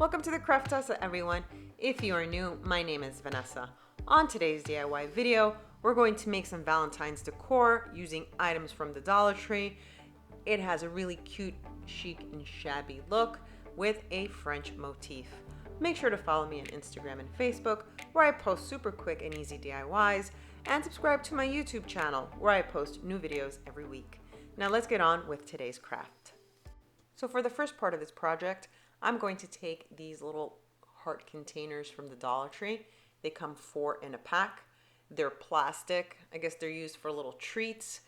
Welcome to the Craftassa, everyone. If you are new, my name is Vanessa. On today's DIY video, we're going to make some Valentine's decor using items from the Dollar Tree. It has a really cute, chic, and shabby look with a French motif. Make sure to follow me on Instagram and Facebook, where I post super quick and easy DIYs, and subscribe to my YouTube channel, where I post new videos every week. Now let's get on with today's craft. So for the first part of this project, I'm going to take these little heart containers from the Dollar Tree. They come 4 in a pack. They're plastic. I guess they're used for little treats.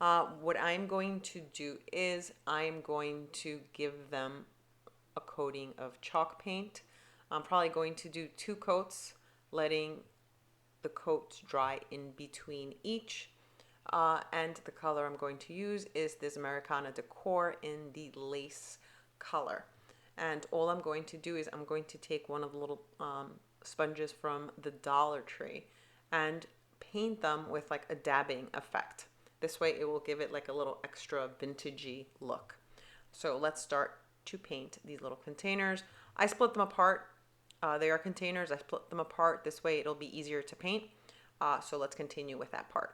What I'm going to do is I'm going to give them a coating of chalk paint. I'm probably going to do 2 coats, letting the coats dry in between each. And the color I'm going to use is this Americana Decor in the lace color. And all I'm going to do is I'm going to take one of the little sponges from the Dollar Tree and paint them with like a dabbing effect. This way it will give it like a little extra vintagey look. So let's start to paint these little containers. I split them apart. They are containers. I split them apart. This way it'll be easier to paint. So let's continue with that part.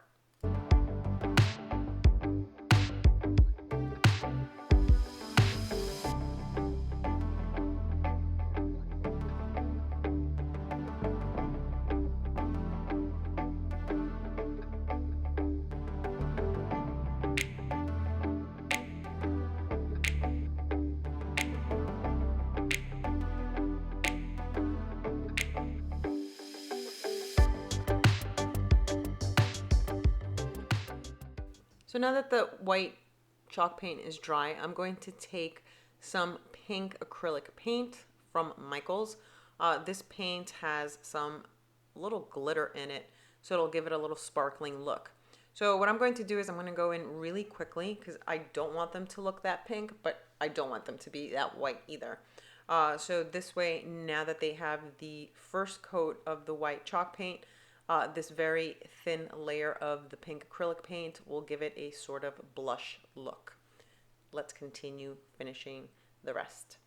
So now that the white chalk paint is dry, I'm going to take some pink acrylic paint from Michaels. This paint has some little glitter in it, so it'll give it a little sparkling look. So what I'm going to do is I'm going to go in really quickly because I don't want them to look that pink, but I don't want them to be that white either. So this way, now that they have the first coat of the white chalk paint, this very thin layer of the pink acrylic paint will give it a sort of blush look. Let's continue finishing the rest.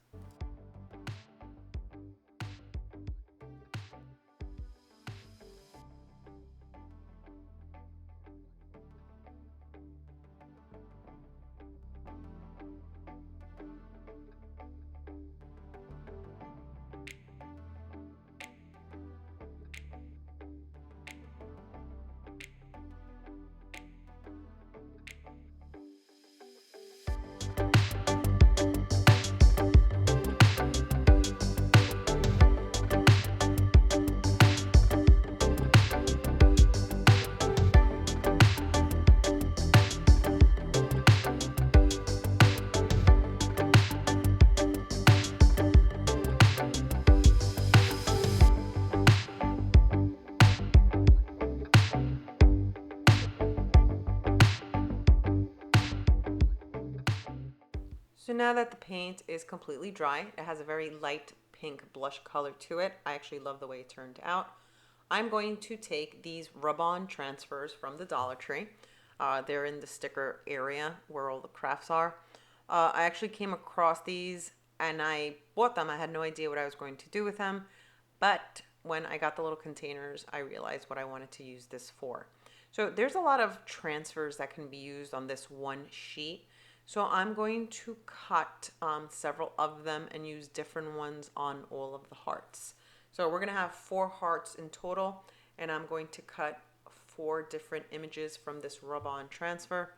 So now that the paint is completely dry, it has a very light pink blush color to it. I actually love the way it turned out. I'm going to take these rub-on transfers from the Dollar Tree. They're in the sticker area where all the crafts are. I actually came across these and I bought them. I had no idea what I was going to do with them. But when I got the little containers, I realized what I wanted to use this for. So there's a lot of transfers that can be used on this one sheet. So I'm going to cut several of them and use different ones on all of the hearts. So we're going to have 4 hearts in total, and I'm going to cut 4 different images from this rub-on transfer.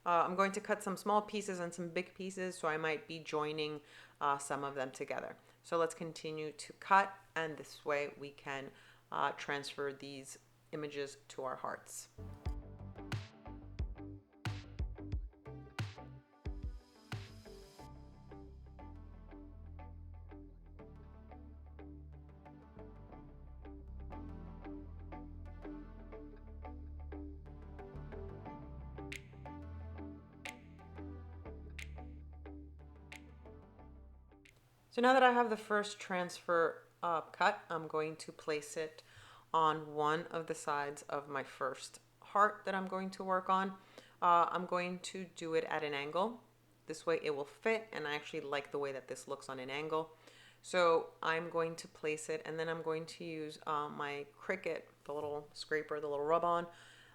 I'm going to cut some small pieces and some big pieces, so I might be joining some of them together. So let's continue to cut, and this way we can transfer these images to our hearts. So now that I have the first transfer cut, I'm going to place it on one of the sides of my first heart that I'm going to work on. I'm going to do it at an angle. This way it will fit, and I actually like the way that this looks on an angle. So I'm going to place it, and then I'm going to use my Cricut, the little scraper, the little rub-on,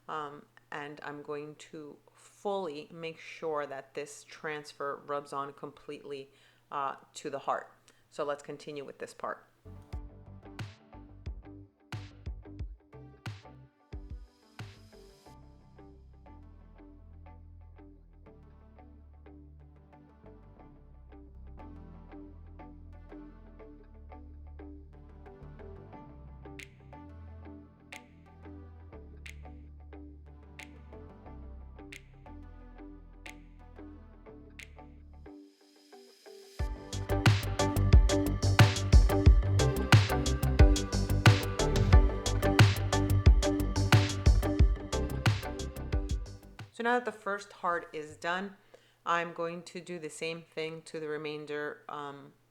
and I'm going to fully make sure that this transfer rubs on completely to the heart. So let's continue with this part. So now that the first heart is done, I'm going to do the same thing to the remainder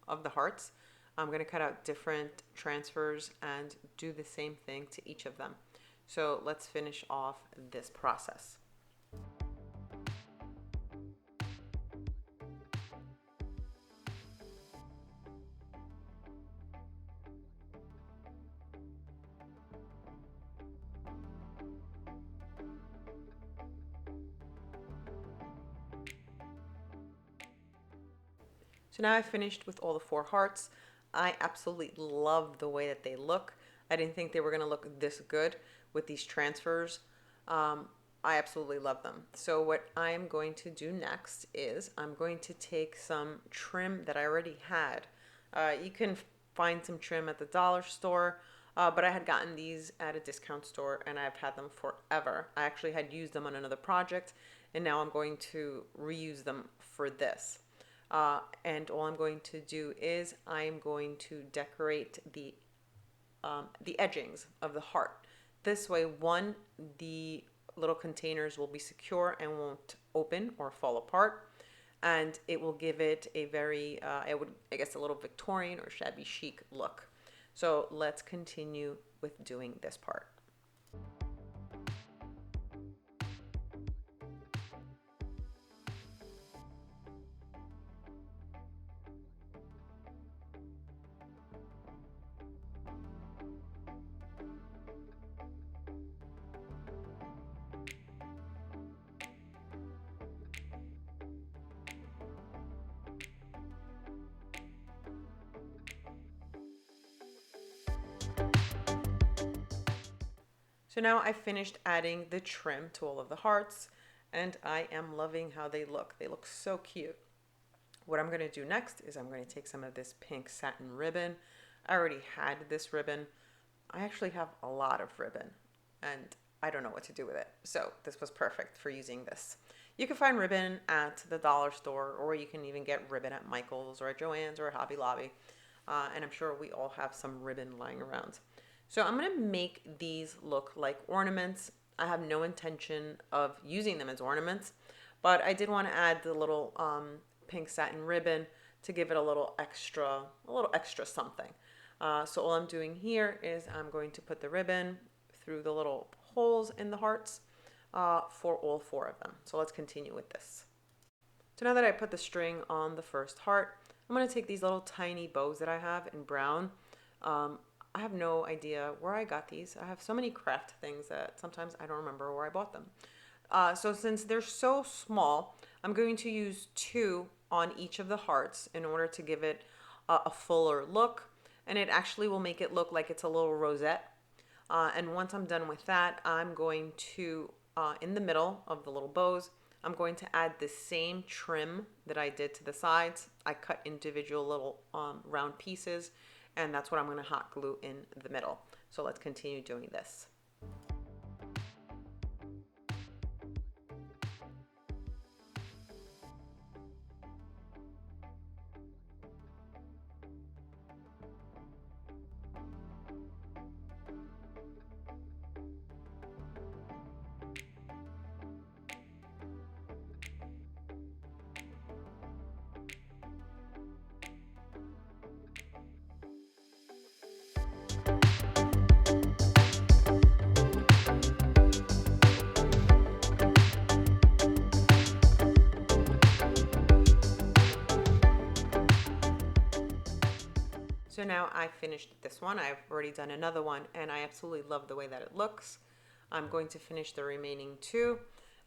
of the hearts. I'm going to cut out different transfers and do the same thing to each of them. So let's finish off this process. So now I've finished with all the 4 hearts. I absolutely love the way that they look. I didn't think they were going to look this good with these transfers. I absolutely love them. So what I'm going to do next is I'm going to take some trim that I already had. You can find some trim at the dollar store, but I had gotten these at a discount store and I've had them forever. I actually had used them on another project and now I'm going to reuse them for this. And all I'm going to do is I'm going to decorate the edgings of the heart. This way, one, the little containers will be secure and won't open or fall apart, and it will give it a very, I guess, a little Victorian or shabby chic look. So let's continue with doing this part. So now I finished adding the trim to all of the hearts and I am loving how they look. They look so cute. What I'm going to do next is I'm going to take some of this pink satin ribbon. I already had this ribbon. I actually have a lot of ribbon and I don't know what to do with it. So this was perfect for using this. You can find ribbon at the dollar store or you can even get ribbon at Michael's or at Joann's or at Hobby Lobby. And I'm sure we all have some ribbon lying around. So I'm going to make these look like ornaments. I have no intention of using them as ornaments, but I did want to add the little pink satin ribbon to give it a little extra something. So all I'm doing here is I'm going to put the ribbon through the little holes in the hearts for all 4 of them. So let's continue with this. So now that I put the string on the first heart, I'm going to take these little tiny bows that I have in brown. I have no idea where I got these. I have so many craft things that sometimes I don't remember where I bought them. So since they're so small, I'm going to use 2 on each of the hearts in order to give it a fuller look. And it actually will make it look like it's a little rosette. And once I'm done with that, I'm going to, in the middle of the little bows, I'm going to add the same trim that I did to the sides. I cut individual little round pieces. And that's what I'm going to hot glue in the middle. So let's continue doing this. So now I finished this one. I've already done another one and I absolutely love the way that it looks. I'm going to finish the remaining two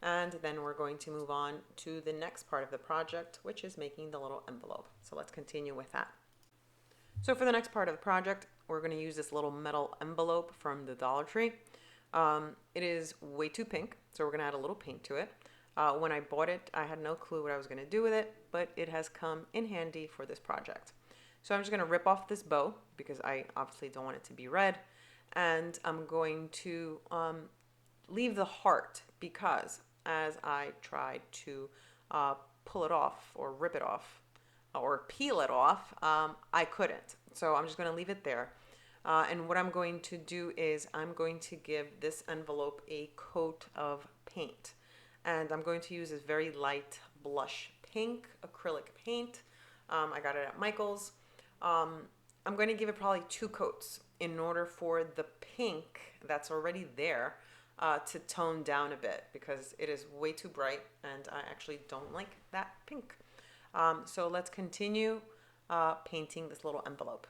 and then we're going to move on to the next part of the project, which is making the little envelope. So let's continue with that. So for the next part of the project, we're going to use this little metal envelope from the Dollar Tree. It is way too pink, so we're going to add a little paint to it. When I bought it, I had no clue what I was going to do with it, but it has come in handy for this project. So I'm just going to rip off this bow because I obviously don't want it to be red. And I'm going to leave the heart because as I tried to pull it off or rip it off or peel it off, I couldn't. So I'm just going to leave it there. And what I'm going to do is I'm going to give this envelope a coat of paint. And I'm going to use this very light blush pink acrylic paint. I got it at Michael's. I'm going to give it probably 2 coats in order for the pink that's already there to tone down a bit because it is way too bright and I actually don't like that pink. So let's continue painting this little envelope.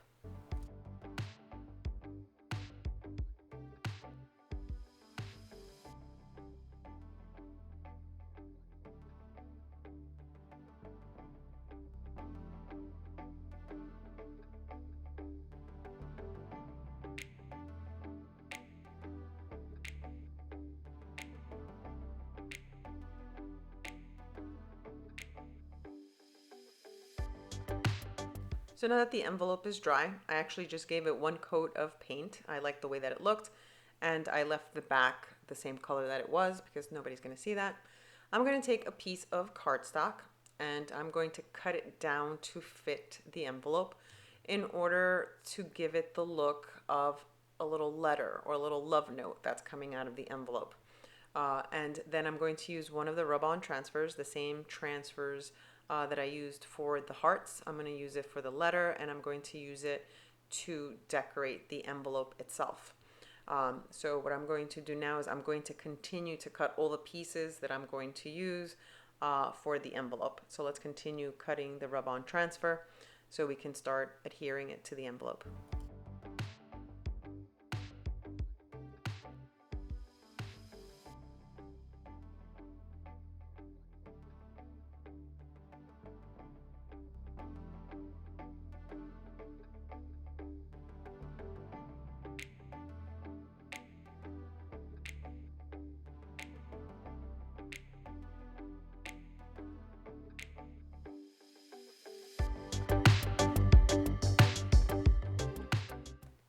So now that the envelope is dry, I actually just gave it 1 coat of paint. I liked the way that it looked, and I left the back the same color that it was because nobody's going to see that. I'm going to take a piece of cardstock and I'm going to cut it down to fit the envelope in order to give it the look of a little letter or a little love note that's coming out of the envelope. And then I'm going to use one of the rub-on transfers, the same transfers that I used for the hearts. I'm going to use it for the letter and I'm going to use it to decorate the envelope itself. So what I'm going to do now is I'm going to continue to cut all the pieces that I'm going to use for the envelope. So let's continue cutting the rub-on transfer so we can start adhering it to the envelope.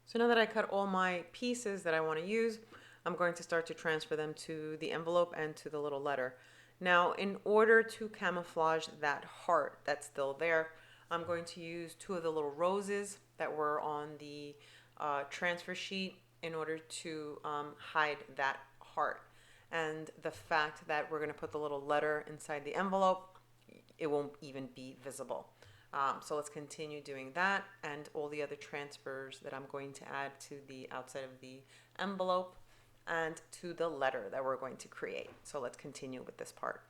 So now that I cut all my pieces that I want to use, I'm going to start to transfer them to the envelope and to the little letter. Now, in order to camouflage that heart that's still there, I'm going to use 2 of the little roses that were on the transfer sheet in order to hide that heart. And the fact that we're going to put the little letter inside the envelope, it won't even be visible. So let's continue doing that and all the other transfers that I'm going to add to the outside of the envelope and to the letter that we're going to create. So let's continue with this part.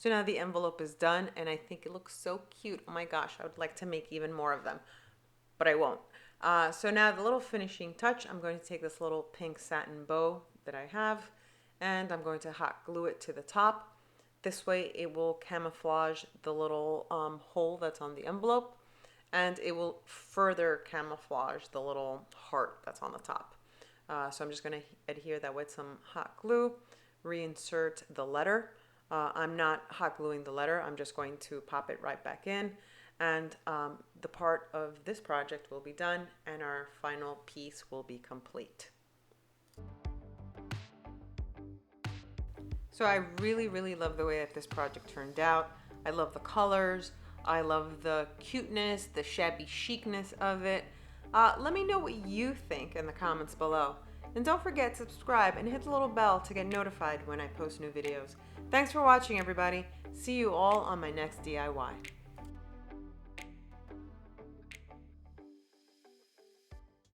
So now the envelope is done and I think it looks so cute. Oh my gosh, I would like to make even more of them. but I won't. So now the little finishing touch, I'm going to take this little pink satin bow that I have, and I'm going to hot glue it to the top. This way it will camouflage the little hole that's on the envelope, and it will further camouflage the little heart that's on the top. So I'm just going to adhere that with some hot glue, reinsert the letter. I'm not hot gluing the letter, I'm just going to pop it right back in, and the part of this project will be done and our final piece will be complete. So I really love the way that this project turned out. I love the colors, I love the cuteness, the shabby chicness of it. Let me know what you think in the comments below. And don't forget to subscribe and hit the little bell to get notified when I post new videos. Thanks for watching, everybody. See you all on my next DIY.